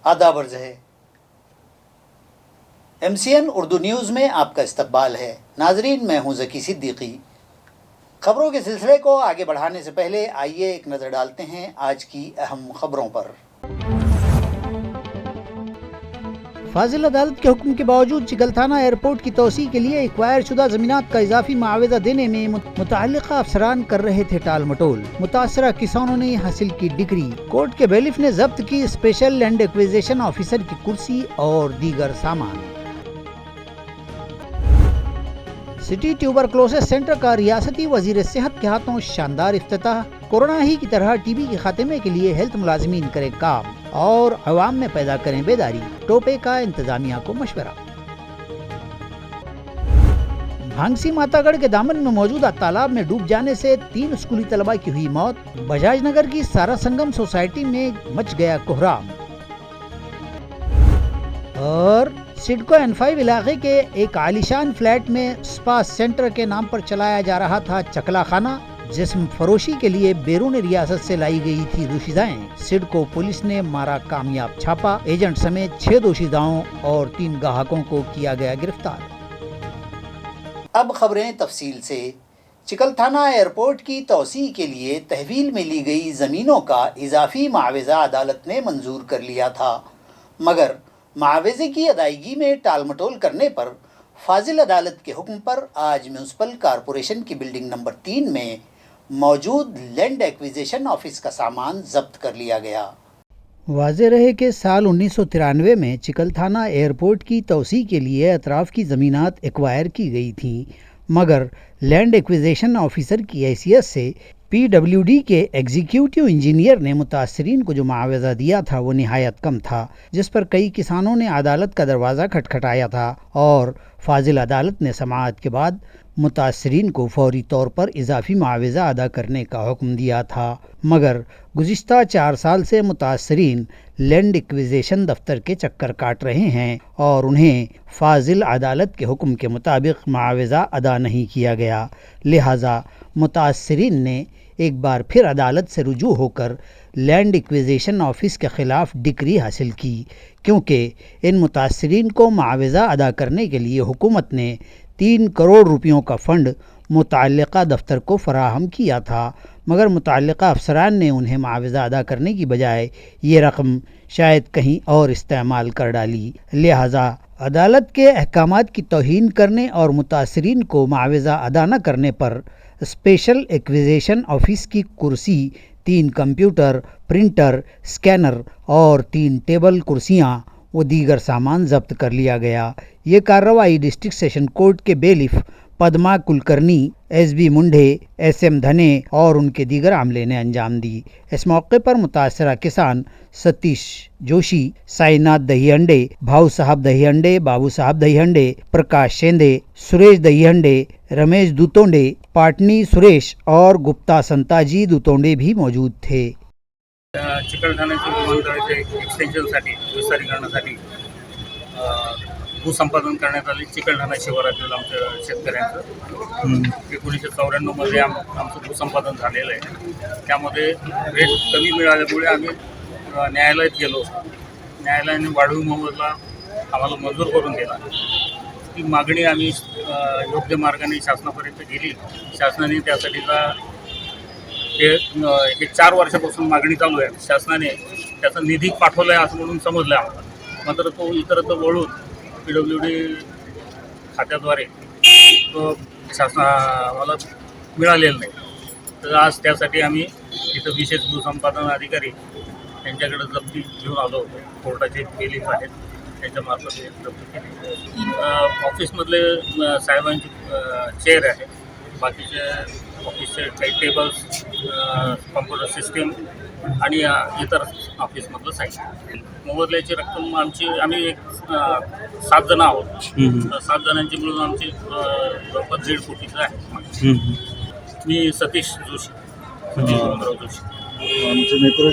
آداب عرض ہے۔ MCN اردو نیوز میں آپ کا استقبال ہے۔ ناظرین، میں ہوں ذکی صدیقی۔ خبروں کے سلسلے کو آگے بڑھانے سے پہلے آئیے ایک نظر ڈالتے ہیں آج کی اہم خبروں پر۔ فاضل عدالت کے حکم کے باوجود چکلتھانہ ایئرپورٹ کی توسیع کے لیے ایکوائر شدہ زمینات کا اضافی معاوضہ دینے میں متعلقہ افسران کر رہے تھے ٹال مٹول۔ متاثرہ کسانوں نے حاصل کی ڈگری۔ کورٹ کے بیلف نے ضبط کی اسپیشل لینڈ ایکویزیشن آفیسر کی کرسی اور دیگر سامان۔ سٹی ٹیوبرکلوسس سینٹر کا ریاستی وزیر صحت کے ہاتھوں شاندار افتتاح۔ کورونا ہی کی طرح ٹی بی کے خاتمے کے لیے ہیلتھ ملازمین کریں کام اور عوام میں پیدا کریں بیداری، ٹوپے کا انتظامیہ کو مشورہ۔ بھانگسی ماتا گڑھ کے دامن میں موجودہ تالاب میں ڈوب جانے سے 3 اسکولی طلباء کی ہوئی موت۔ بجاج نگر کی سارا سنگم سوسائٹی میں مچ گیا کوہرام۔ اور سڈکو N5 علاقے کے ایک عالیشان فلیٹ میں سپا سینٹر کے نام پر چلایا جا رہا تھا چکلا خانہ۔ جسم فروشی کے لیے بیرون ریاست سے لائی گئی تھی دوشیزائیں۔ سڈکو پولیس نے مارا کامیاب چھاپا، ایجنٹ سمیت 6 دوشیزاؤں اور 3 گاہکوں کو کیا گیا گرفتار۔ اب خبریں تفصیل سے۔ چکلتھانہ ایئرپورٹ کی توسیع کے لیے تحویل میں لی گئی زمینوں کا اضافی معاوضہ عدالت نے منظور کر لیا تھا، مگر معاوضے کی ادائیگی میں ٹال مٹول کرنے پر فاضل عدالت کے حکم پر آج میونسپل کارپوریشن کی بلڈنگ نمبر 3 میں موجود لینڈ ایکویزیشن آفس کا سامان ضبط کر لیا گیا۔ واضح رہے کہ سال 1993 میں چکلتھانہ ایئرپورٹ کی توسیع کے لیے اطراف کی زمینات ایکوائر کی گئی تھیں، مگر لینڈ ایکویزیشن آفیسر کی حیثیت سے PWD کے ایگزیکیوٹیو انجینئر نے متاثرین کو جو معاوضہ دیا تھا وہ نہایت کم تھا، جس پر کئی کسانوں نے عدالت کا دروازہ کھٹکھٹایا تھا اور فاضل عدالت نے سماعت کے بعد متاثرین کو فوری طور پر اضافی معاوضہ ادا کرنے کا حکم دیا تھا، مگر گزشتہ 4 سال سے متاثرین لینڈ ایکویزیشن دفتر کے چکر کاٹ رہے ہیں اور انہیں فاضل عدالت کے حکم کے مطابق معاوضہ ادا نہیں کیا گیا، لہٰذا متاثرین نے ایک بار پھر عدالت سے رجوع ہو کر لینڈ ایکویزیشن آفس کے خلاف ڈکری حاصل کی، کیونکہ ان متاثرین کو معاوضہ ادا کرنے کے لیے حکومت نے 3 کروڑ روپیوں کا فنڈ متعلقہ دفتر کو فراہم کیا تھا، مگر متعلقہ افسران نے انہیں معاوضہ ادا کرنے کی بجائے یہ رقم شاید کہیں اور استعمال کر ڈالی، لہٰذا عدالت کے احکامات کی توہین کرنے اور متاثرین کو معاوضہ ادا نہ کرنے پر اسپیشل ایکویزیشن آفس کی کرسی، 3 کمپیوٹر، پرنٹر، اسکینر اور 3 ٹیبل کرسیاں و دیگر سامان ضبط کر لیا گیا۔ یہ کارروائی ڈسٹرکٹ سیشن کورٹ کے bailiff Padma Kulkarni, SB منڈھے، SM دھنے اور ان کے دیگر عملے نے انجام دی۔ اس موقع پر متاثرہ کسان ستیش جوشی، سائی ناتھ دہی ہنڈے، بھاؤ صاحب دہی ہنڈے، بابو صاحب دہی ہنڈے، پرکاش شیندے، سریش دہی ہنڈے، رمیش دوتونڈے، پاٹنی سریش اور گپتا संताजी दुतोंडे भी मौजूद थे। चिकलठाण्याच्या विमानतळाच्या एक्सटेन्शनसाठी विस्तारीकरणासाठी भूसंपादन करण्यात आले चिकलठाणा शिवारातील आमच्या शेतकऱ्यांचं 1994 मध्ये आमचं भूसंपादन झालेलं आहे। त्यामध्ये रेट कमी मिळाल्यामुळे आम्ही न्यायालयात गेलो। न्यायालयाने वाढीव मोबदला आम्हाला मंजूर करून दिला। ती मागणी आम्ही योग्य मार्गाने शासनापर्यंत गेली। शासनाने त्यासाठीचा हे 4 वर्षापासून मागणी चालू आहे। शासनाने त्याचा निधी पाठवला आहे असं म्हणून समजलं आम्हाला, मात्र तो इतरत्र वळून PWD खात्याद्वारे तो शासनाला मिळालेला नाही। तर आज त्यासाठी आम्ही इथं विशेष भूसंपादन अधिकारी यांच्याकडे जप्ती घेऊन आलो होतो। कोर्टाचे बेलीफ आहेत, त्यांच्यामार्फत जप्ती केली। ऑफिसमधले साहेबांची चेअर आहे, बाकीचे ऑफिसचे काही टेबल्स, कॉम्प्युटर सिस्टीम आणि इतर ऑफिसमधलं साहित्य। मोबदल्याची रक्कम आम्ही 7 जण आहोत। 7 जणांची मिळून आमची जवळपास 1.5 कोटीचं आहे। मी सतीश जोशी, आमचे मित्र।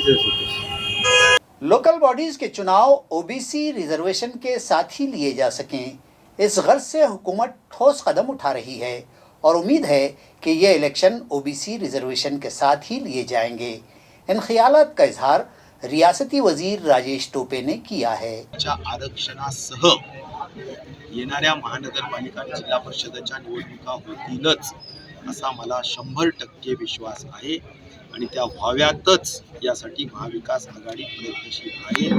لوکل باڈیز کے چناؤ OBC ریزرویشن کے ساتھ ہی لیے جا سکیں، اس غرض سے حکومت ٹھوس قدم اٹھا رہی ہے اور امید ہے کہ یہ الیکشن OBC ریزرویشن کے ساتھ ہی لیے جائیں گے۔ ان خیالات کا اظہار रियासती वजीर राजेश टोपे ने किया है। आरक्षणासह येणाऱ्या महानगरपालिका आणि जिल्हा परिषदेच्या निवडणुका होतीलच असा मला 100% विश्वास आहे आणि त्या व्हाव्यातच यासाठी महाविकास आघाडी प्रयत्नशील आहे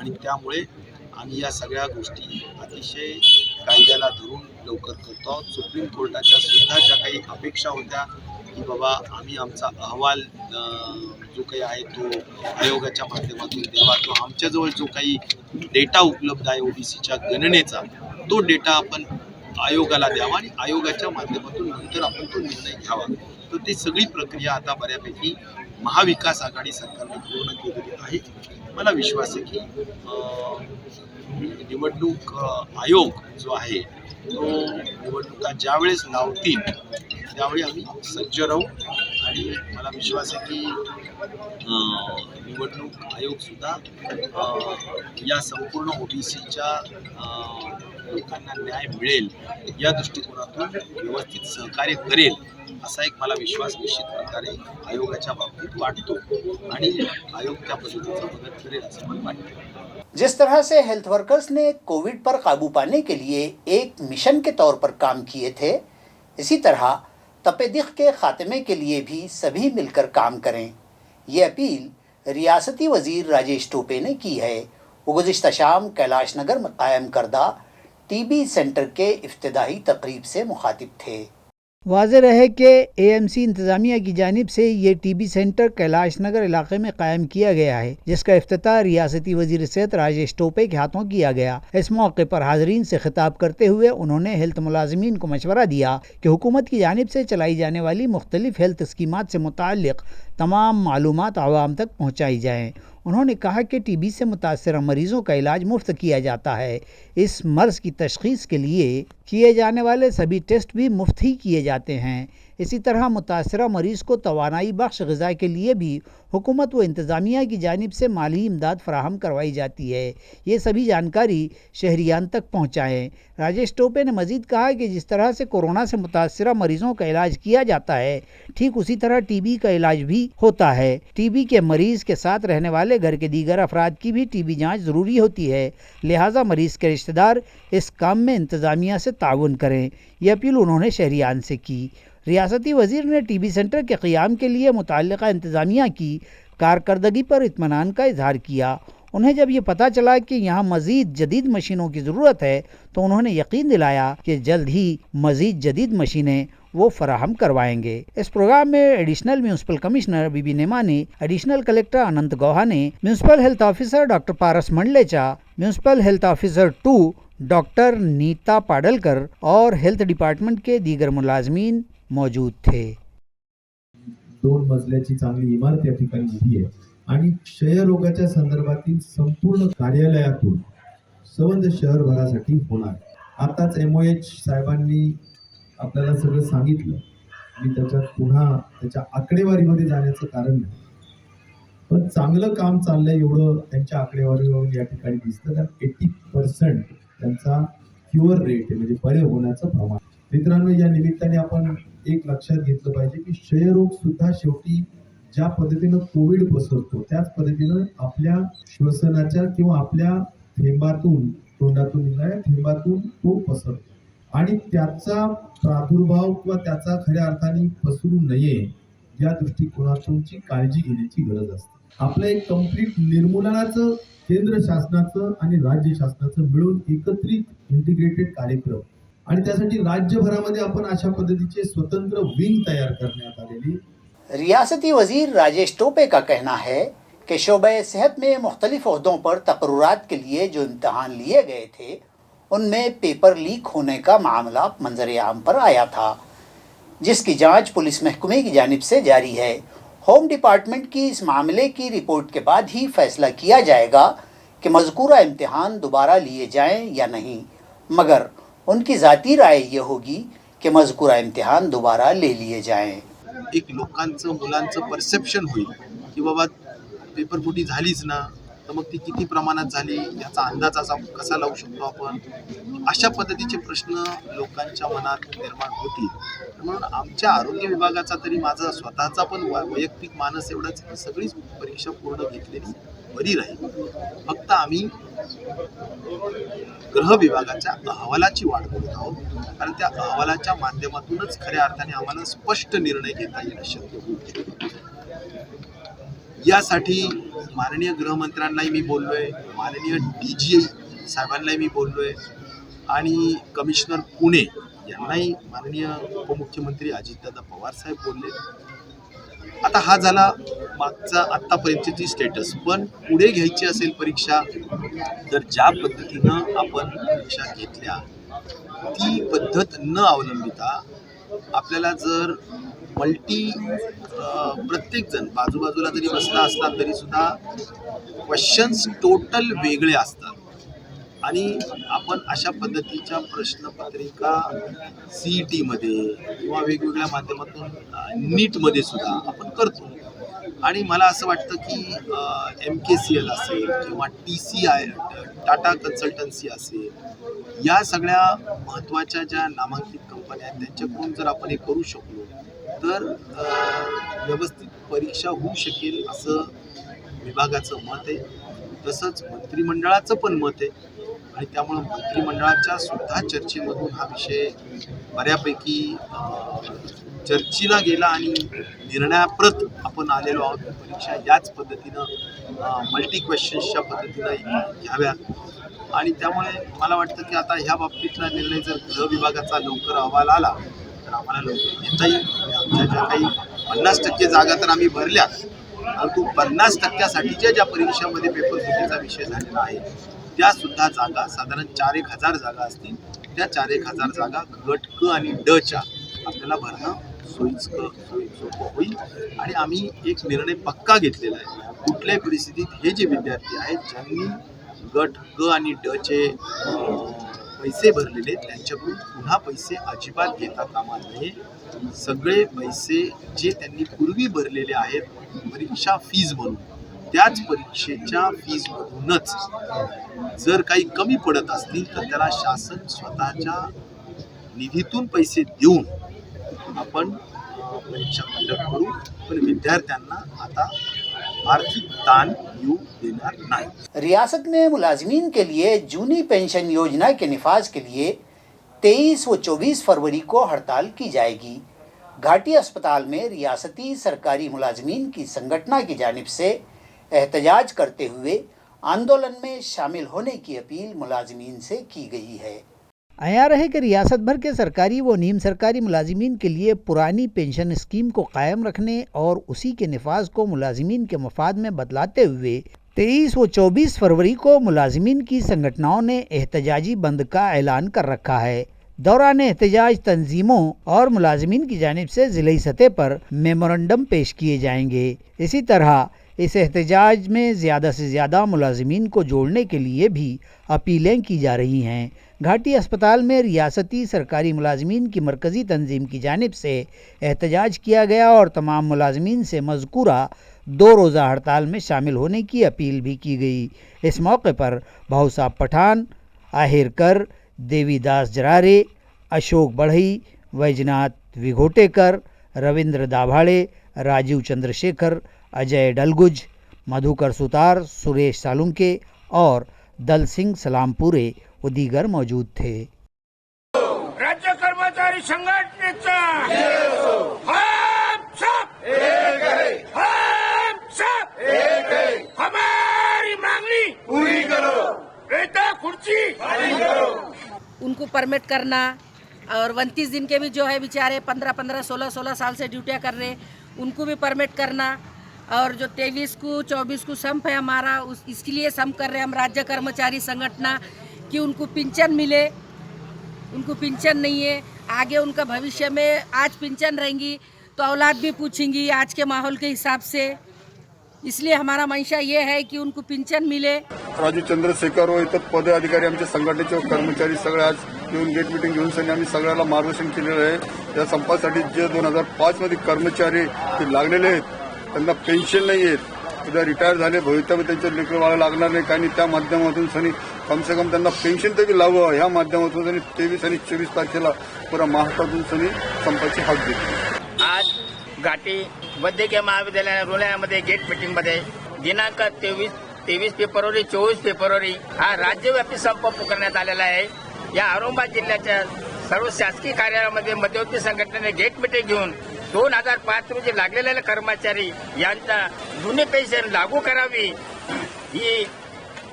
आणि त्यामुळे आम्ही या सगळ्या गोष्टी अतिशय कायद्याला धरून लवकर करतो आहोत. सुप्रीम कोर्टाच्या सुद्धा ज्या काही अपेक्षा होत्या की बाबा आम्ही आमचा अहवाल जो काही आहे तो आयोगाच्या माध्यमातून द्यावा, तो आमच्याजवळ जो काही डेटा उपलब्ध आहे ओबीसीच्या गणनेचा तो डेटा आपण आयोगाला द्यावा आणि आयोगाच्या माध्यमातून नंतर आपण तो निर्णय घ्यावा. तर ती सगळी प्रक्रिया आता बऱ्यापैकी महाविकास आघाडी सरकारने पूर्ण केलेली आहे. मला विश्वास आहे की निवडणूक आयोग जो आहे तो निवडणुका ज्यावेळेस लावतील त्यावेळी आम्ही सज्ज राहू आणि मला विश्वास आहे की निवडणूक आयोग सुद्धा या संपूर्ण ओबीसीच्या लोकांना न्याय मिळेल या दृष्टिकोनातून व्यवस्थित सहकार्य करेल असा एक मला विश्वास निश्चित प्रकारे आयोगाच्या बाबतीत वाटतो आणि आयोग त्या पद्धतीचं मदत करेल असं मला वाटतं. जिस तरह से हेल्थ वर्कर्स ने कोविड पर काबू पाने के लिए एक मिशन के तौर पर काम किए थे, इसी तरह तपेदिक के खात्मे के लिए भी सभी मिलकर काम करें, ये अपील रियासती वजीर राजेश टोपे ने की है। वो गुज़िश्ता शाम कैलाश नगर में कायम करदा टीबी सेंटर के इफ्तिदाई तकरीब से मुखातिब थे। वाज़ेह रहे कि एएमसी इंतज़ामिया की जानिब से ये टीबी सेंटर कैलाश नगर इलाके में कायम किया गया है, जिसका इफ्तिताह रियासती वज़ीर सेहत राजेश टोपे के हाथों किया गया। इस मौके पर हाज़रीन से खिताब करते हुए उन्होंने हेल्थ मुलाजिमीन को मशवरा दिया कि हुकूमत की जानिब से चलाई जाने वाली मुख्तलिफ हेल्थ स्कीमात से मुताल्लिक़ तमाम मालूमात आवाम तक पहुँचाई जाएँ। उन्होंने कहा कि टीबी से मुतासर मरीज़ों का इलाज मुफ्त किया जाता है। इस मर्ज़ की तशख़ीस के लिए किए जाने वाले सभी टेस्ट भी मुफ्त ही किए जाते हैं। इसी तरह मुतासरा मरीज़ को तवानाई बख्श ग़िज़ा के लिए भी हुकूमत व इंतज़ामिया की जानिब से माली इमदाद फराहम करवाई जाती है। ये सभी जानकारी शहरियान तक पहुँचाएँ। राजेश टोपे ने मज़ीद कहा कि जिस तरह से कोरोना से मुतासरा मरीज़ों का इलाज किया जाता है, ठीक उसी तरह टीबी का इलाज भी होता है। टीबी के मरीज़ के साथ रहने वाले घर के दीगर अफराद की भी टीबी जाँच ज़रूरी होती है, लिहाजा मरीज़ के रिश्तेदार इस काम में इंतज़ामिया से ताउन करें। ये अपील उन्होंने शहरियान से की। रियासती वज़ीर ने टीबी सेंटर के क़ियाम के लिए मुतल्लिक़ा इंतज़ामिया की कारकर्दगी पर इत्मीनान का इजहार किया। उन्हें जब ये पता चला कि यहाँ मज़ीद जदीद मशीनों की ज़रूरत है तो उन्होंने यकीन दिलाया कि जल्द ही मज़ीद जदीद मशीनें वो फराहम करवाएंगे। इस प्रोग्राम में एडिशनल म्यूनसिपल कमिश्नर बीबी नेमा ने, एडिशनल कलेक्टर अनंत गौहा ने, municipal health officer doctor Paras Mandlecha, municipal health officer 2 doctor Neeta Padalkar और हेल्थ डिपार्टमेंट के दीगर मुलाजमीन मौजूद थे। 2 मजल्याची चांगली इमारत या ठिकाणी उभी आहे आणि क्षयरोगाच्या संदर्भातील संपूर्ण कार्यालयातून संबंध शहरभरासाठी होणार. आताच MOH साहेबांनी आपल्याला सगळं सांगितलं. मी त्याच्यात पुन्हा त्याच्या आकडेवारीमध्ये जाण्याचं कारण नाही, पण चांगलं काम चाललंय एवढं त्यांच्या आकडेवारीवरून या ठिकाणी दिसतं. तर 80% त्यांचा क्युअर रेट आहे, म्हणजे बरे होण्याचं प्रमाण. मित्रांनो, या निमित्ताने आपण एक लक्षात घेतलं पाहिजे की क्षयरोग सुद्धा शेवटी ज्या पद्धतीनं कोविड पसरतो त्याच पद्धतीनं आपल्या श्वसनाच्या किंवा आपल्या थेंबातून, तोंडातून निघणाऱ्या थेंबातून तो पसरतो आणि त्याचा प्रादुर्भाव किंवा त्याचा खऱ्या अर्थाने पसरू नये या दृष्टिकोनातूनची काळजी घेण्याची गरज असते. आपलं एक कंप्लीट निर्मूलनाचं केंद्र शासनाचं आणि राज्य शासनाचं मिळून एकत्रित इंटिग्रेटेड कार्यक्रम आणि त्यासाठी राज्यभरामध्ये आपण अशा पद्धतीचे स्वतंत्र विंग तयार करण्यात आलेली. रियासती वज़ीर राजेश टोपे का कहना है कि शोबे सेहत में मुख्तलिफ ओहदों पर तकर्रुरात के लिए जो इम्तहान लिए गए थे उनमें पेपर लीक होने का मामला मंजर आम पर आया था, जिसकी जांच पुलिस महकमे की जानिब से जारी है। होम डिपार्टमेंट की इस मामले की रिपोर्ट के बाद ही फैसला किया जाएगा कि मज़कूरा इम्तहान दोबारा लिए जाएं या नहीं, मगर उनकी ज़ाती राय ये होगी कि मज़कूरा इम्तहान दोबारा ले लिए जाएं। एक लोकांचं मुलांचं परसेप्शन होईल की बाबा पेपरफुटी झालीच ना, तर मग ती किती प्रमाणात झाली याचा अंदाज असा कसा लावू शकतो आपण, अशा पद्धतीचे प्रश्न लोकांच्या मनात निर्माण होतील. म्हणून आमच्या आरोग्य विभागाचा तरी माझा स्वतःचा पण वैयक्तिक मानस एवढाच की सगळीच परीक्षा पूर्ण घेतलेली बरी राहील. फक्त आम्ही गृह विभागाच्या अहवालाची वाट बघत आहोत, कारण त्या अहवालाच्या माध्यमातूनच खऱ्या अर्थाने आम्हाला स्पष्ट निर्णय घेता येणं शक्य होईल. यासाठी माननीय गृहमंत्र्यांनाही मी बोललोय, माननीय DG साहेबांनाही मी बोललोय आणि कमिशनर पुणे यांनाही माननीय उपमुख्यमंत्री अजितदादा पवार साहेब बोलले. आता हा झाला मागचा आत्तापर्यंतची स्टेटस. पण पुढे घ्यायची असेल परीक्षा तर ज्या पद्धतीनं आपण परीक्षा घेतल्या ती पद्धत न अवलंबिता आपल्याला जर प्रत्येक जण बाजूबाजूला जरी बसला असला तरी सुद्धा क्वेश्चन्स टोटल वेगळे असतात आणि आपण अशा पद्धतीच्या प्रश्नपत्रिका CET मध्ये किंवा वेगवेगळ्या माध्यमातून नीटमध्ये सुद्धा आपण करतो. आणि मला असं वाटतं की MKCL असेल किंवा TCI टाटा कन्सल्टन्सी असेल, या सगळ्या महत्त्वाच्या ज्या नामांकित कंपन्या आहेत त्यांच्याकडून जर आपण हे करू शकलो तर व्यवस्थित परीक्षा होऊ शकेल असं विभागाचं मत आहे. तसंच मंत्रिमंडळाचं पण मत आहे आणि त्यामुळं मंत्रिमंडळाच्या सुद्धा चर्चेमधून हा विषय बऱ्यापैकी चर्चेला गेला आणि निर्णयाप्रत आपण आलेलो आहोत. परीक्षा याच पद्धतीनं मल्टी क्वेश्चन्सच्या पद्धतीनं घ्याव्यात आणि त्यामुळे मला वाटतं की आता ह्या बाबतीतला निर्णय जर गृह विभागाचा लवकर अहवाल आला तर आम्हाला लवकर घेता येईल. आमच्या ज्या काही 50% जागा तर आम्ही भरल्या, परंतु 50%साठीच्या ज्या परीक्षामध्ये पेपर फुटीचा विषय झालेला आहे त्या सुद्धा जागा साधारण 4-1 हजार जागा असतील. त्या 4-1 हजार जागा गट क आणि ड च्या आपल्याला भरणं सोपं होईल आणि आम्ही एक निर्णय पक्का घेतलेला आहे. कुठल्याही परिस्थितीत हे जे विद्यार्थी आहेत ज्यांनी गट क आणि ड चे पैसे भरलेले त्यांच्याकडून पुन्हा पैसे अजिबात घेता कामा नये. सगळे पैसे जे त्यांनी पूर्वी भरलेले आहेत परीक्षा फीज म्हणून त्याच परीक्षेच्या फीजमधूनच जर काही कमी पडत असतील तर त्याला शासन स्वतःच्या निधीतून पैसे देऊन आपण परीक्षा कंडक्ट करू. पण विद्यार्थ्यांना आता आर्थिक ताण येऊ देणार नाही. रियासत में मुलाजिमीन के लिए जूनी पेंशन योजना के निफाज के लिए 23 व 24 फरवरी को हड़ताल की जाएगी. घाटी अस्पताल में रियासती सरकारी मुलाजिमीन की संगठना की जानिब से एहतजाज करते हुए आंदोलन में शामिल होने की अपील मुलाजिमीन से की गई है. आया रहे कि रियासत भर के सरकारी व नीम सरकारी मुलाजिमीन के लिए पुरानी पेंशन स्कीम को कायम रखने और उसी के नफाज को मुलाजिमीन के मफाद में बदलाते हुए 23 व 24 फरवरी को मुलाजिमीन की संगठनाओं ने एहतजाजी बंद का ऐलान कर रखा है. दौरान एहतजाज तंजीमों और मुलाजिमीन की जानिब से ज़िली सतह पर मेमोरेंडम पेश किए जाएंगे. इसी तरह इस एहतजाज में ज़्यादा से ज़्यादा मुलाजिमीन को जोड़ने के लिए भी अपीलें की जा रही हैं. घाटी अस्पताल में रियासती सरकारी मुलाजिमीन की मरकज़ी तंजीम की जानिब से एहतजाज किया गया और तमाम मुलाजिमीन से मज़कूरा 2 रोज़ा हड़ताल में शामिल होने की अपील भी की गई. इस मौके पर भाऊ साहब पठान, आहिर कर, देवीदास जरारे, अशोक बढ़ई, वैजनाथ विघोटेकर, रविंद्र दाभाड़े, राजीव चंद्रशेखर, अजय डलगुज, मधुकर सुतार, सुरेश सालुंके और दल सिंह सलामपुरे व दीगर मौजूद थे. राज्य कर्मचारी संघटनेचा हम सब एक है, हम सब एक है, हमारी मांगनी पूरी करो, बेटा कुर्सी खाली करो. उनको परमिट करना और 29 दिन के भी जो है बेचारे 15-15, 16-16 साल से ड्यूटियाँ कर रहे उनको भी परमिट करना. और जो 23 को 24 को संप है हमारा इसके लिए संप कर रहे हैं हम राज्य कर्मचारी संगठना कि उनको पेंशन मिले. उनको पेंशन नहीं है, आगे उनका भविष्य में आज पेंशन रहेंगी तो औलाद भी पूछेंगी आज के माहौल के हिसाब से. इसलिए हमारा मंशा ये है की उनको पेंशन मिले. राजू चंद्रशेखर व इतर पदाधिकारी आमच्या संघटनेचे कर्मचारी सगळे आज येऊन गेट मीटिंग घेऊन सनी आम्ही सगळ्याला मार्गदर्शन केलेलं आहे. या संपासाठी जे 2005 मध्ये कर्मचारी ते लागलेले आहेत त्यांना पेन्शन नाही आहेत, उद्या रिटायर झाले भविष्यामध्ये त्यांच्या लेकरं बाळं लागणार नाही काही. त्या माध्यमातून सनी कम से कम त्यांना पेन्शन तरी लावावं ह्या माध्यमातून सनी 23 आणि 24 तारखेला पुरा महाराष्ट्रातून सनी संपाची हाक घेतली. आज घाटी वैद्यकीय महाविद्यालय रुग्णालयामध्ये गेट मीटिंगमध्ये दिनांक 23 23 फेब्रुवारी 24 फेब्रुवारी हा राज्यव्यापी संप पुकारण्यात आलेला आहे. या औरंगाबाद जिल्ह्याच्या सर्व शासकीय कार्यालयामध्ये मध्यवर्ती संघटनेने गेट मीटिंग घेऊन 2005 रोजी लागलेले कर्मचारी यांचा जुने पेन्शन लागू करावी ही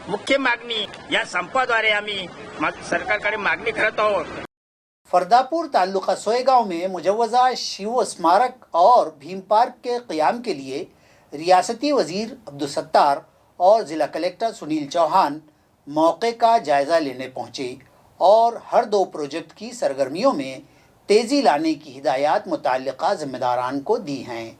मुख्य मागणी या संपाद्वारे आम्ही सरकारकडे मागणी करत आहोत. फरदापुर ताल्लुका सोएगांव में मुजव्वजा शिव स्मारक और भीम पार्क के क़याम के लिए रियासती वज़ीर अब्दुलसत्तार और ज़िला कलेक्टर सुनील चौहान मौके का जायज़ा लेने पहुंचे और हर दो प्रोजेक्ट की सरगर्मियों में तेज़ी लाने की हिदायत मुतल्लिक़ा ज़िम्मेदारान को दी हैं.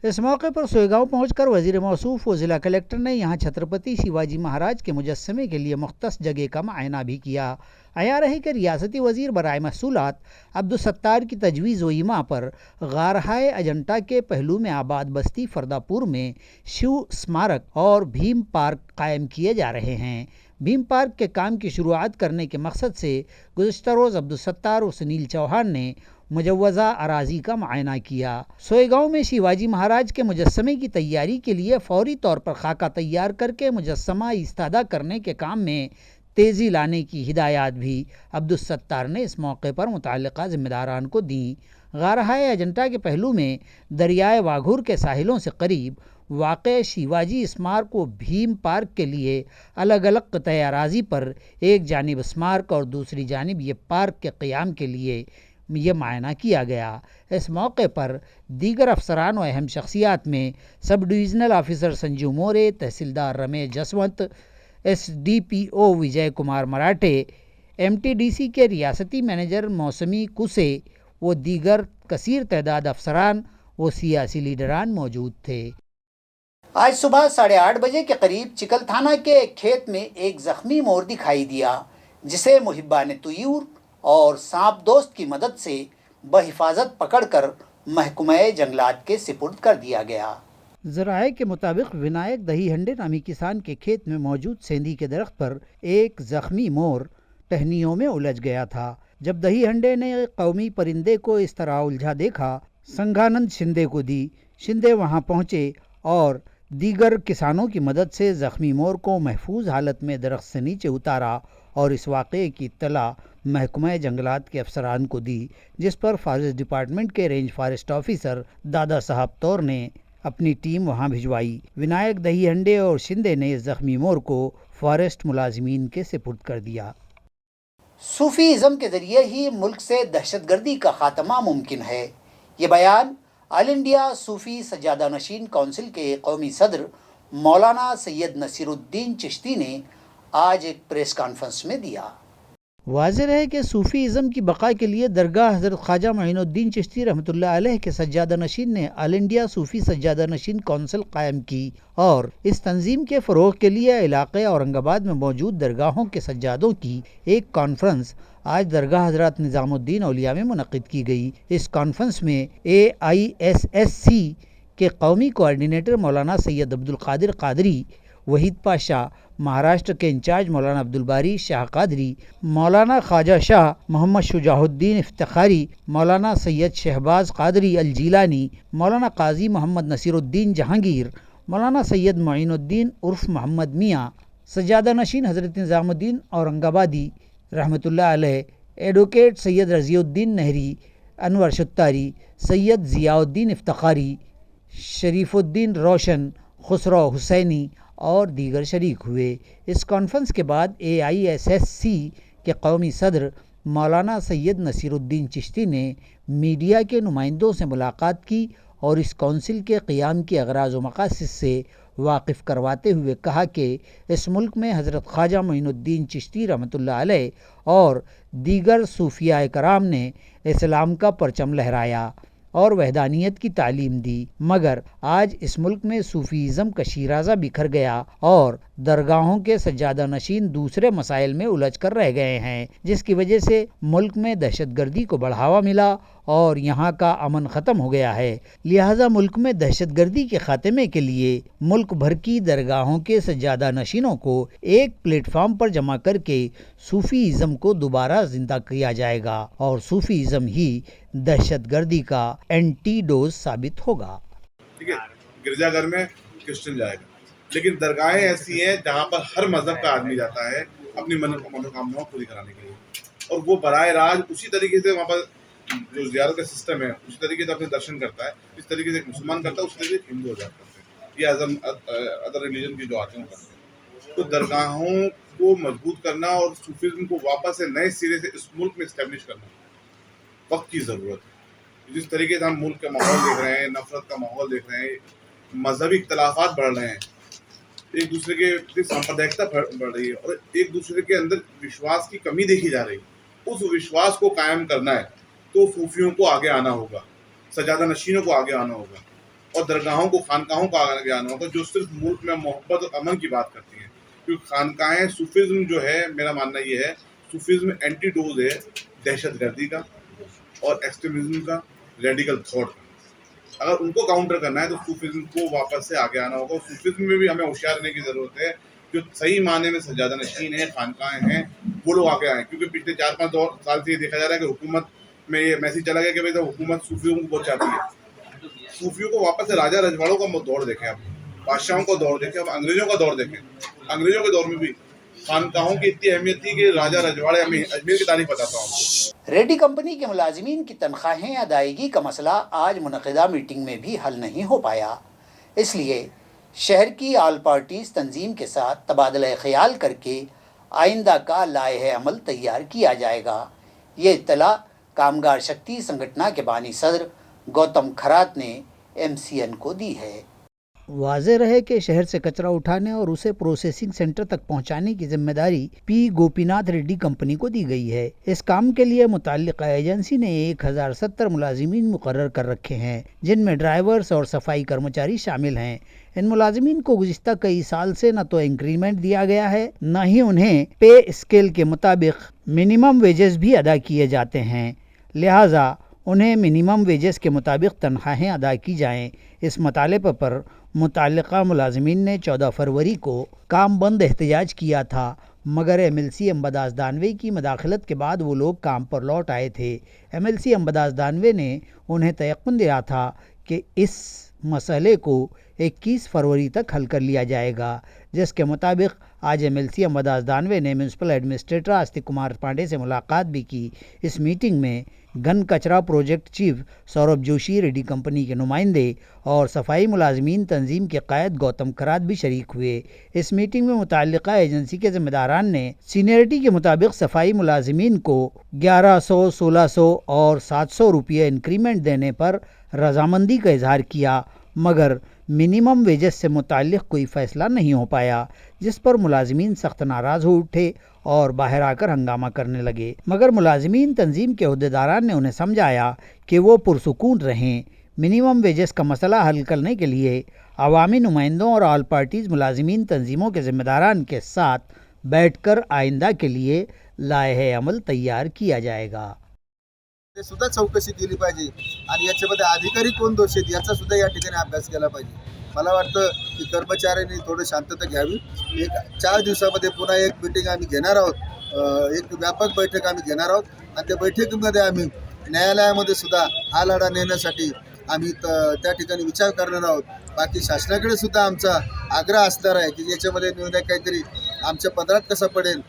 इस मौके पर सोएगांव पहुंचकर वज़ीर मौसूफ व ज़िला कलेक्टर ने यहाँ छत्रपति शिवाजी महाराज के मुजस्समे के लिए मुख्तस जगह का मुआयना भी किया. आया रहे कि रियासती वज़ीर बराए महसूलात अब्दुलसत्तार की तजवीज़ व ईमा पर गारहाए अजंता के पहलू में आबाद बस्ती फरदापुर में शिव स्मारक और भीम पार्क कायम किए जा रहे हैं. भीम पार्क के काम की शुरुआत करने के मकसद से गुज़िश्ता रोज़ अब्दुलसत्तार और सुनील चौहान ने मुजव्वज़ा अराज़ी का मुआयना किया. सोएगांव में शिवाजी महाराज के मुजस्समे की तैयारी के लिए फौरी तौर पर खाका तैयार करके मुजस्समा इस्तादा करने के काम में तेज़ी लाने की हिदायत भी अब्दुलसत्तार ने इस मौके पर मुतल्लिक़ा ज़िम्मेदारान को दी. गारहाए अजंता के पहलू में दरियाए वाघूर के साहिलों से करीब वाक़े शिवाजी स्मारक व भीम पार्क के लिए अलग अलग क़िताए अराज़ी पर एक जानिब स्मारक और दूसरी जानिब ये पार्क के क़याम के लिए ये मुआयना किया गया. इस मौके पर दीगर अफसरान व अहम शख्सियात में सब डिविज़नल ऑफिसर संजू मोरे, तहसीलदार रमेश जसवंत, SDPO विजय कुमार मराठे, MTDC के रियासती मैनेजर मौसमी कुसे व दीगर कसीर तादाद अफसरान व सियासी लीडरान मौजूद थे. आज सुबह 8:30 बजे के करीब चिकल थाना के एक खेत में एक ज़ख्मी मोर दिखाई दिया, जिसे मुहिब्बान तुयूर और सांप दोस्त की मदद से बहिफाजत पकड़कर महकमा जंगलात के सिपुर्द कर दिया गया. ज़राए के मुताबिक विनायक दही हंडे नामी किसान के खेत में मौजूद सेंधी के दरख्त पर एक ज़ख्मी मोर टहनियों में उलझ गया था. जब दही हंडे ने कौमी परिंदे को इस तरह उलझा देखा, संघानंद शिंदे को दी. शिंदे वहां पहुंचे और दीगर किसानों की मदद से ज़ख्मी मोर को महफूज हालत में दरख्त से नीचे उतारा और इस वाक़े की इत्तला महकमा जंगलात के अफसरान को दी, जिस पर फॉरेस्ट डिपार्टमेंट के range forest officer Dada Saheb तौर ने अपनी टीम वहां भिजवाई. विनायक दही हंडे और शिंदे ने ज़ख्मी मोर को फॉरेस्ट मुलाजिमीन के सिपुर्द कर दिया. सूफीज़म के ज़रिए ही मुल्क से दहशतगर्दी का ख़ात्मा मुमकिन है. ये बयान ऑल इंडिया सूफ़ी सज्जादा नशीन काउंसिल के कौमी सदर मौलाना सैयद नसीरुद्दीन चिश्ती ने आज एक प्रेस कॉन्फ्रेंस में दिया. वाज़ेह है कि सूफ़ीज़म की बका के लिए दरगाह हज़रत ख्वाजा मोइनुद्दीन चिश्ती रहमतुल्लाह अलैह के सज्जादा नशीन ने ऑल इंडिया सूफ़ी सज्जादा नशीन काउंसिल कायम की और इस तंजीम के फ़रोग़ के लिए इलाक़े औरंगाबाद में मौजूद दरगाहों के सज्जादों की एक कॉन्फ्रेंस आज दरगाह हज़रत निज़ामुद्दीन औलिया में मुनक़िद की गई. इस कॉन्फ्रेंस में AISSC के कौमी कोऑर्डिनेटर मौलाना सैयद अब्दुल कादिर कादरी, वहीद पाशा, महाराष्ट्र के इंचार्ज मौलाना अब्दुल बारी शाह कादरी, मौलाना ख्वाजा शाह मोहम्मद शुजाउद्दीन इफ्तिखारी, मौलाना सैयद शहबाज कादरी अल जीलानी, मौलाना काजी मोहम्मद नसीरुद्दीन जहांगीर, मौलाना सैयद मोइनुद्दीन उर्फ मोहम्मद मियाँ, सज्जादा नशीन हज़रत निज़ामुद्दीन औरंगाबादी रहमतुल्लाह अलैह, एडवोकेट सैयद रज़ीउद्दीन नहरी, अनवर शुत्तारी, सैयद ज़ियाउद्दीन इफ्तिखारी, शरीफुद्दीन रोशन, खुसरो हुसैनी और दीगर शरीक हुए. इस कॉन्फ्रेंस के बाद AISSC के कौमी सदर मौलाना सैयद नसीरुद्दीन चिश्ती ने मीडिया के नुमाइंदों से मुलाकात की और इस कौंसिल के क़याम की अग़राज़ व मक़ासिद से वाकिफ़ करवाते हुए कहा कि इस मुल्क में हज़रत ख्वाजा मोइनुद्दीन चिश्ती रहमतुल्लाह अलैह और दीगर सूफिया कराम ने इस्लाम का परचम लहराया और वहदानियत की तालीम दी, मगर आज इस मुल्क में सूफीज़म का शीराज़ा बिखर गया और दरगाहों के सज्जादा नशीन दूसरे मसाइल में उलझ कर रह गए हैं, जिसकी वजह से मुल्क में दहशतगर्दी को बढ़ावा मिला और यहाँ का अमन ख़त्म हो गया है. लिहाजा मुल्क में दहशतगर्दी के ख़ात्मे के लिए मुल्क भर की दरगाहों के सज्जादा नशीनों को एक प्लेटफार्म पर जमा करके सूफीज़म को दोबारा ज़िंदा किया जाएगा और सूफीज़म ही दहशतगर्दी का एंटीडोज साबित होगा. ठीक है, गिरजाघर में क्रिश्चियन जाएगा, लेकिन दरगाहें ऐसी हैं जहाँ पर हर मजहब का आदमी जाता है अपनी मनोकामनाओं पूरी कराने के लिए, और वो बराह रास्त उसी तरीके से वहाँ पर जो ज़ियारत का सिस्टम है उसी तरीके से अपने दर्शन करता है, इस तरीके से एक मुसलमान करता है उस तरीके से हिंदू आजाद करते हैं, ये अदर रिलीजन की जो आते हैं करते हैं। तो दरगाहों को मजबूत करना और सूफीज़्म को वापस से नए सिरे से इस मुल्क में इस्टेब्लिश करना वक्त की ज़रूरत है। जिस तरीके से हम मुल्क का माहौल देख रहे हैं, नफरत का माहौल देख रहे हैं, मजहबी इख्तलाफात बढ़ रहे हैं, एक दूसरे के सांप्रदायिकता बढ़ रही है और एक दूसरे के अंदर विश्वास की कमी देखी जा रही है, उस विश्वास को कायम करना है तो सूफियों को आगे आना होगा, सजादा नशीनों को आगे आना होगा और दरगाहों को, खानकाहों को आगे आना होगा, जो सिर्फ मुल्क में मोहब्बत और अमन की बात करती हैं। क्योंकि खानकाहें, सूफिज़्म जो है, मेरा मानना ये है सूफिज़्म एंटीडोज है दहशतगर्दी का और एक्सट्रीमिज्म का, रेडिकल थॉट का। अगर उनको काउंटर करना है तो सूफिज़्म को वापस से आगे आना होगा। सूफिज़्म में भी हमें होशियार रहने की ज़रूरत है, जो सही मायने में सजादा नशीन है, खानकाहें हैं, वो लोग आगे आए। क्योंकि पिछले 4-5 साल से ये देखा जा रहा है कि हुकूमत में ये मैसेज चला गया कि भाई तो हुकूमत सूफियों को बहुत चाहती है। सूफियों को वापस से राजा रजवाड़ों का दौर देखें, आप बादशाहों का दौर देखें, अब अंग्रेजों का दौर देखें। अंग्रेजों के दौर में भी खानकाहों की इतनी अहमियत थी कि राजा रजवाड़े, हमें अजमेर की तारीफ बताता हूँ। रेड्डी कंपनी के मुलाजिमीन की तनख्वाहें अदायगी का मसला आज मुनक़िदा मीटिंग में भी हल नहीं हो पाया, इसलिए शहर की ऑल पार्टीज तंजीम के साथ तबादला ख्याल करके आइंदा का लाए अमल तैयार किया जाएगा। ये इत्तला कामगार शक्ति संगठन के बानी सदर गौतम खरात ने MCN को दी है। वाज़ेह रहे कि शहर से कचरा उठाने और उसे प्रोसेसिंग सेंटर तक पहुंचाने की जिम्मेदारी P. गोपीनाथ रेड्डी कंपनी को दी गई है। इस काम के लिए मुताल्लिका एजेंसी ने 1070 मुलाजिमीन मुकर्रर कर रखे हैं, जिनमें ड्राइवर्स और सफाई कर्मचारी शामिल हैं। इन मुलाजिमीन को गुज़िश्ता कई साल से न तो इंक्रीमेंट दिया गया है, न ही उन्हें पे स्केल के मुताबिक मिनिमम वेजेस भी अदा किए जाते हैं, लिहाजा उन्हें मिनिमम वेजेस के मुताबिक तनख्वाहें अदा की जाएं। इस मतालबे पर मुताल्लिका मुलाजिमीन ने 14 फरवरी को काम बंद एहतजाज किया था, मगर MLC अंबदास दानवे की मदाखलत के बाद वो लोग काम पर लौट आए थे। MLC अंबदास दानवे ने उन्हें तयक़्क़ुन दिया था कि इस मसले को 21 फरवरी तक हल कर लिया जाएगा, जिसके मुताबिक आज MLC अंबदास दानवे ने म्यूनसिपल एडमिनिस्ट्रेटर आस्तिक कुमार पांडे से मुलाकात भी की। इस मीटिंग में घन कचरा project chief Saurabh Joshi, Reddy company के नुमाइंदे और सफाई मुलाजमीन तंजीम के कायद गौतम खरात भी शरीक हुए। इस मीटिंग में मुताल्लिका एजेंसी के ज़िम्मेदारान ने सीनियरिटी के मुताबिक सफाई मुलाजमीन को 1100, 1600 और 700 रुपये इंक्रीमेंट देने पर रजामंदी का इजहार किया, मगर मिनिमम वेजेस से मुताल्लिक़ कोई फ़ैसला नहीं हो पाया, जिस पर मुलाजमीन सख्त नाराज़ हो उठे और बाहर आकर हंगामा करने लगे। मगर मुलाजमीन तंजीम के अहदेदारान ने उन्हें समझाया कि वो पुरसुकून रहें। मिनिमम वेजेस का मसला हल करने के लिए अवामी नुमाइंदों और ऑल पार्टीज़ मुलाजमीन तंजीमों के ज़िम्मेदारान के साथ बैठकर आइंदा के लिए लाए अमल तैयार किया जाएगा। ते सुद्धा चौकशी केली पाहिजे आणि याच्यामध्ये अधिकारी कोण दोषी आहेत याचा सुद्धा या ठिकाणी अभ्यास केला पाहिजे। मला वाटतं की कर्मचाऱ्यांनी थोडं शांतता घ्यावी। 4 दिवसामध्ये पुन्हा एक मीटिंग आम्ही घेणार आहोत, एक व्यापक बैठक आम्ही घेणार आहोत आणि त्या बैठकीमध्ये आम्ही न्यायालयामध्ये सुद्धा हा लढा नेण्यासाठी आम्ही त्या ठिकाणी विचार करणार आहोत। बाकी शासनाकडे सुद्धा आमचा आग्रह असणार आहे की याच्यामध्ये निर्णय काहीतरी आमच्या पदरात कसा पडेल।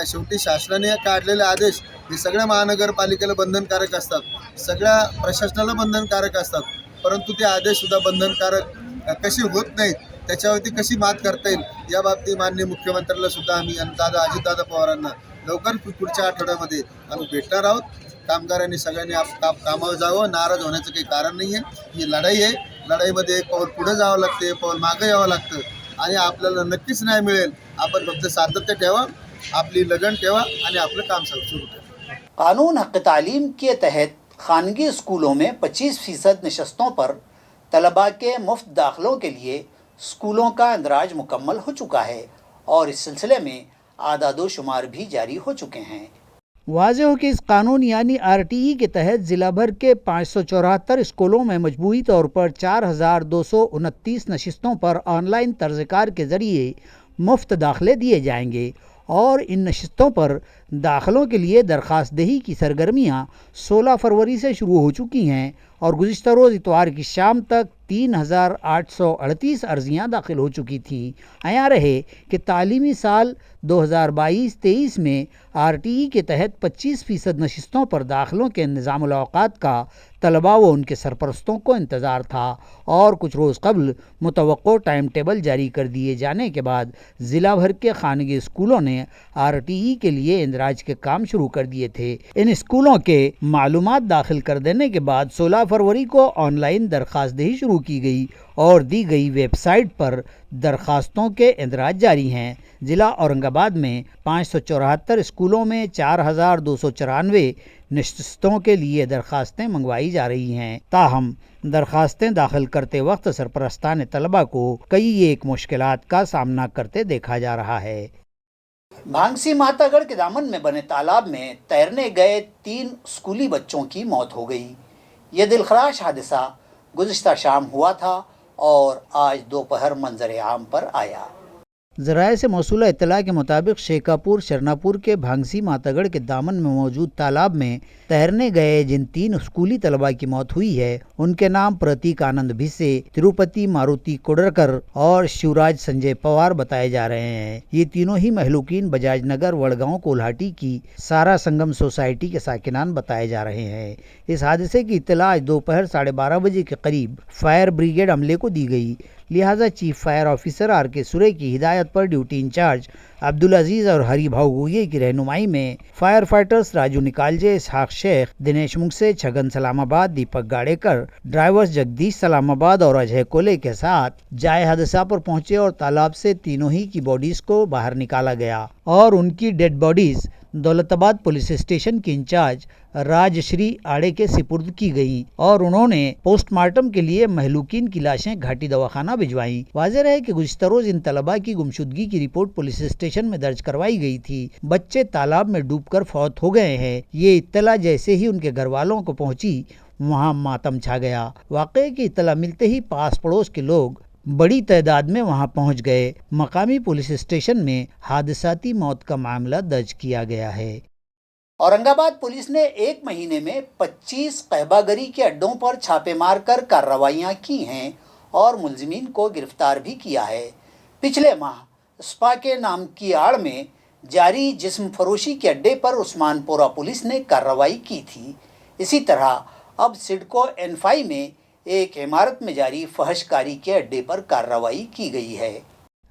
शेवटी शासनाने काढलेले आदेश हे सगळ्या महानगरपालिकेला बंधनकारक असतात, सगळ्या प्रशासनाला बंधनकारक असतात, परंतु ते आदेशसुद्धा बंधनकारक कशी होत नाहीत, त्याच्यावरती कशी मात करता येईल या बाबतीत माननीय मुख्यमंत्र्याला सुद्धा आम्ही आणि अजितदादा पवारांना लवकर पुढच्या आठवड्यामध्ये आम्ही भेटणार आहोत। कामगारांनी सगळ्यांनी कामावर जावं, नाराज होण्याचं काही कारण नाही आहे। ही लढाई आहे, लढाईमध्ये एक पाऊल पुढे जावं लागतं, एक पाऊल मागे यावं लागतं आणि आपल्याला नक्कीच न्याय मिळेल। आपण फक्त सातत्य ठेवा, अपनी लगन ठेवा आणि आपलं काम शुरू करें। कानून हक़ तालीम के तहत खानगी स्कूलों में 25% नशस्तों पर तलबा के मुफ्त दाखिलों के लिए स्कूलों का इंदराज मुकम्मल हो चुका है और इस सिलसिले में आदादो शुमार भी जारी हो चुके हैं। वाज़ेह हो कि इस कानून यानी RTE के तहत ज़िला भर के 574 स्कूलों में मजबूरी तौर पर 4229 नशिस्तों पर ऑनलाइन तर्ज़कार के ज़रिए मुफ्त दाखिले दिए जाएंगे और इन नशिस्तों पर दाखिलों के लिए दरख्वास्त दही की सरगर्मियां 16 फरवरी से शुरू हो चुकी हैं और गुज़िश्ता रोज़ इतवार की शाम तक 3,838 अर्जियां दाखिल हो चुकी थीं। आया रहे कि तालीमी साल 2022-23 में RTE के तहत 25% नशिस्तों पर दाखिलों के निज़ामुल औक़ात का तलबा व उनके सरपरस्तों को इंतज़ार था और कुछ रोज़ कबल मुतवक्को टाइम टेबल जारी कर दिए जाने के बाद ज़िला भर के खानगी स्कूलों ने RTE के लिए इंदराज के काम शुरू कर दिए थे। इन स्कूलों के मालूमात दाखिल कर देने के बाद 16 फरवरी को ऑनलाइन दरख्वास्त दही शुरू की गई और दी गई वेबसाइट पर दरख्वास्तों के इंदराज जारी हैं। ज़िला औरंगाबाद में 574 स्कूलों में 4,294 नशिस्तों के लिए दरख्वास्तें मंगवाई जा रही हैं। ताहम दरख्वास्तें दाखिल करते वक्त सरपरस्तान तलबा को कई एक मुश्किलात का सामना करते देखा जा रहा है। भांगसी मातागढ़ के दामन में बने तालाब में तैरने गए 3 स्कूली बच्चों की मौत हो गई। ये दिलखराश हादसा गुज़िश्ता शाम हुआ था और आज दोपहर मंजर आम पर आया। ज़राए से मौसूला इत्तला के मुताबिक शेखापुर शरनापुर के भांगसी मातागढ़ के दामन में मौजूद तालाब में तैरने गए जिन 3 स्कूली तलबा की मौत हुई है उनके नाम प्रतीक आनंद भिसे, तिरुपति मारुति कोडरकर और शिवराज संजय पवार बताए जा रहे हैं। ये तीनों ही महलूकीन बजाज नगर वड़गांव कोल्हाटी की सारा संगम सोसाइटी के साकिनान बताए जा रहे हैं। इस हादसे की इत्तला आज दोपहर 12:30 बजे के करीब फायर ब्रिगेड अमले को दी गई। लिहाजा चीफ फायर ऑफिसर RK सुरे की हिदायत पर ड्यूटी इंचार्ज अब्दुल अजीज और हरी भाऊ गोये की रहनुमाई में फायर फाइटर्स राजू निकालजे, इसहाक शेख, दिनेश मुंगसे, छगन सलामाबाद, दीपक गाड़ेकर, ड्राइवर्स जगदीश सलामाबाद और अजय कोले के साथ जाए हादसा पर पहुंचे और तालाब से तीनों ही की बॉडीज को बाहर निकाला गया और उनकी dead bodies Daulatabad police station की इंचार्ज राजश्री आड़े के सिपुर्द की गई और उन्होंने पोस्टमार्टम के लिए महलूकीन की लाशें घाटी दवाखाना भिजवाई। वाज़ेह है कि गुज़िश्ता रोज इन तलबा की गुमशुदगी की रिपोर्ट पुलिस स्टेशन में दर्ज करवाई गई थी। बच्चे तालाब में डूबकर फौत हो गए हैं। ये इत्तला जैसे ही उनके घर वालों को पहुंची वहां मातम छा गया। वाक़े की इत्तला मिलते ही पास पड़ोस के लोग बड़ी तादाद में वहां पहुंच गए। मकामी पुलिस स्टेशन में हादसाती मौत का मामला दर्ज किया गया है। औरंगाबाद पुलिस ने 1 महीने में 25 कहबागरी के अड्डों पर छापे मारकर कार्रवाइयां की हैं और मुलजिमीन को गिरफ्तार भी किया है। पिछले माह स्पा के नाम की आड़ में जारी जिस्म फरोशी के अड्डे पर उस्मानपुरा पुलिस ने कार्रवाई की थी। इसी तरह अब सिडको N5 में एक इमारत में जारी फहशकारी के अड्डे पर कार्रवाई की गई है।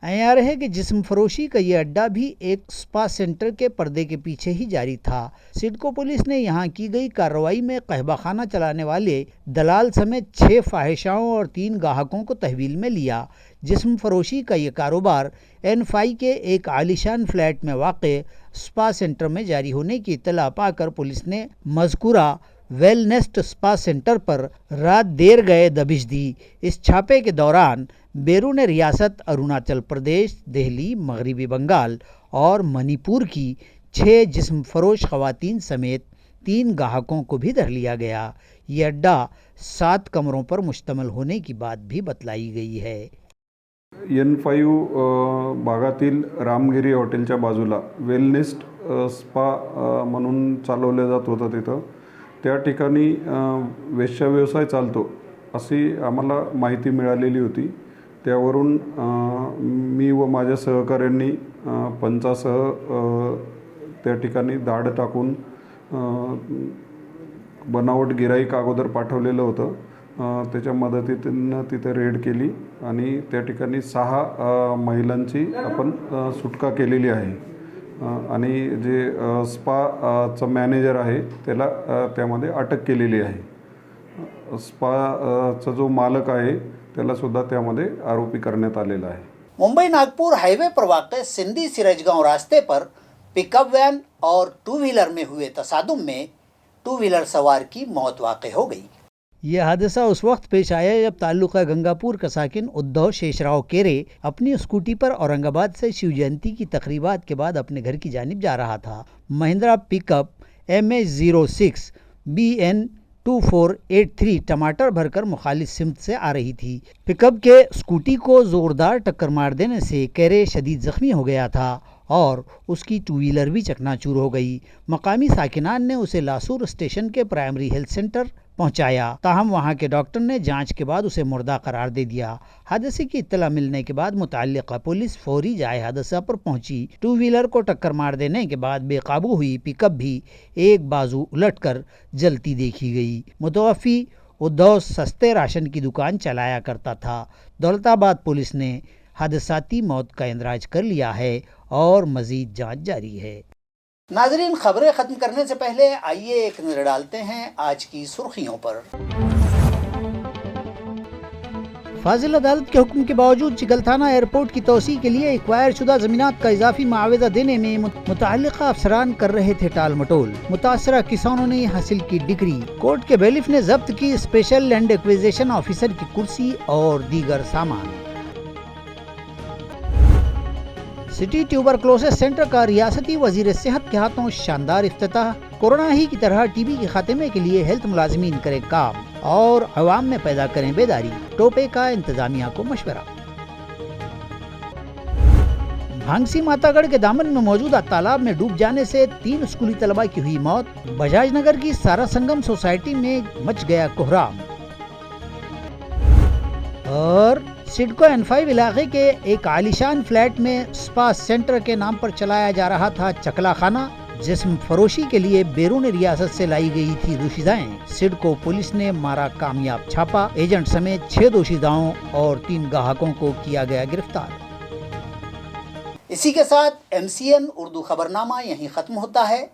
आया है कि जिस्म फरोशी का ये अड्डा भी एक स्पा सेंटर के पर्दे के पीछे ही जारी था। सिडको पुलिस ने यहाँ की गई कार्रवाई में कहबाखाना चलाने वाले दलाल समेत 6 फाहिशाओं और 3 गाहकों को तहवील में लिया। जिस्म फरोशी का ये कारोबार N5 के एक आलिशान फ्लैट में वाक़े स्पा सेंटर में जारी होने की इत्तला पाकर पुलिस ने मज़कूरा वेलनेस्ट स्पा सेंटर पर रात देर गए दबिश दी। इस छापे के दौरान बैरून रियासत अरुणाचल प्रदेश, दिल्ली, मगरबी बंगाल और मणिपुर की 6 जिस्म फरोश ख़वातीन समेत 3 गाहकों को भी धर लिया गया। ये अड्डा 7 कमरों पर मुश्तमिल होने की बात भी बतलाई गई है। N5 भागातील रामगिरी हॉटेलच्या बाजूला वेलनेस्ट स्पा म्हणून चालवलं जात होतं। तिथं त्या ठिकाणी वेश्याव्यवसाय चालतो अशी आम्हाला माहिती मिळालेली होती। त्यावरून मी व माझ्या सहकाऱ्यांनी पंचासह त्या ठिकाणी धाड टाकून बनावट गिराईक अगोदर पाठवलेलं होतं। त्याच्या मदतीनं तिथे रेड केली आणि त्या ठिकाणी 6 महिलांची आपण सुटका केलेली आहे आणि जे स्पाचा मॅनेजर आहे त्याला त्यामध्ये अटक केलेली आहे। स्पाचा जो मालक आहे त्याला सुद्धा त्यामध्ये आरोपी करण्यात आलेला आहे। मुंबई नागपुर हाईवे पर वाक़ सिंधी सिरजगांव रास्ते पर पिकअप वैन और 2 व्हीलर में हुए तसादुम में 2 व्हीलर सवार की मौत वाक़ हो गई। यह हादसा उस वक्त पेश आया जब ताल्लुका गंगापुर का साकिन उद्धव शेषराव केरे अपनी स्कूटी पर औरंगाबाद से शिव जयंती की तकरीबात के बाद अपने घर की जानिब जा रहा था। महिंद्रा पिकअप MH06 BN 2483 टमाटर भरकर मुखालिफ सिमत से आ रही थी। पिकअप के स्कूटी को जोरदार टक्कर मार देने से केरे शदीद जख्मी हो गया था और उसकी टू व्हीलर भी चकनाचूर हो गई। मकामी साकिनान ने उसे लासूर स्टेशन के प्राइमरी हेल्थ सेंटर पहुंचाया, ताहम वहां के डॉक्टर ने जांच के बाद उसे मुर्दा करार दे दिया। हादसे की इत्तला मिलने के बाद मुतल्लिका पुलिस फौरी जाए हादसा पर पहुंची। टू व्हीलर को टक्कर मार देने के बाद बेकाबू हुई पिकअप भी एक बाजू उलटकर जलती देखी गई। मुतवफ़ी उद्दौस सस्ते राशन की दुकान चलाया करता था। दौलताबाद पुलिस ने हादसाती मौत का इंदराज कर लिया है और मजीद जांच जारी है। नाजरीन, खबरें ख़त्म करने से पहले आइए एक नज़र डालते हैं आज की सुर्खियों पर। फाजिल अदालत के हुक्म के बावजूद चिकलथाना एयरपोर्ट की तोसी के लिए एक्वायर शुदा ज़मीनात का इजाफी मुआवजा देने में मुतअल्लिका अफसरान कर रहे थे टाल मटोल। मुतासरा किसानों ने हासिल की डिग्री। कोर्ट के बैलिफ ने जब्त की स्पेशल लैंड एक्विजिशन ऑफिसर की कुर्सी और दीगर सामान। सिटी ट्यूबरक्लोसिस सेंटर का रियासती वजीर सेहत के हाथों शानदार इफ्तिताह। कोरोना ही की तरह टीबी के खात्मे के लिए हेल्थ मुलाजिमीन करें काम और अवाम में पैदा करें बेदारी। टोपे का इंतजामिया को मशवरा। भांगसी मातागढ़ के दामन में मौजूदा तालाब में डूब जाने से 3 स्कूली तलबा की हुई मौत। बजाज नगर की सारा संगम सोसाइटी में मच गया कोहराम। और सिडको N5 इलाके के एक आलीशान फ्लैट में स्पा सेंटर के नाम पर चलाया जा रहा था चकला खाना, जिस्म फरोशी के लिए बैरून रियासत से लाई गई थी दोशीदाएं। सिडको पुलिस ने मारा कामयाब छापा। एजेंट समेत 6 दोशीदाओं और 3 ग्राहकों को किया गया गिरफ्तार। इसी के साथ MCN उर्दू खबरनामा यहीं ख़त्म होता है।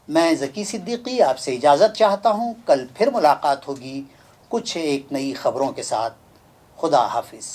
मैं ज़की सिद्दीकी आपसे इजाज़त चाहता हूँ। कल फिर मुलाकात होगी कुछ एक नई खबरों के साथ। खुदा हाफिज़।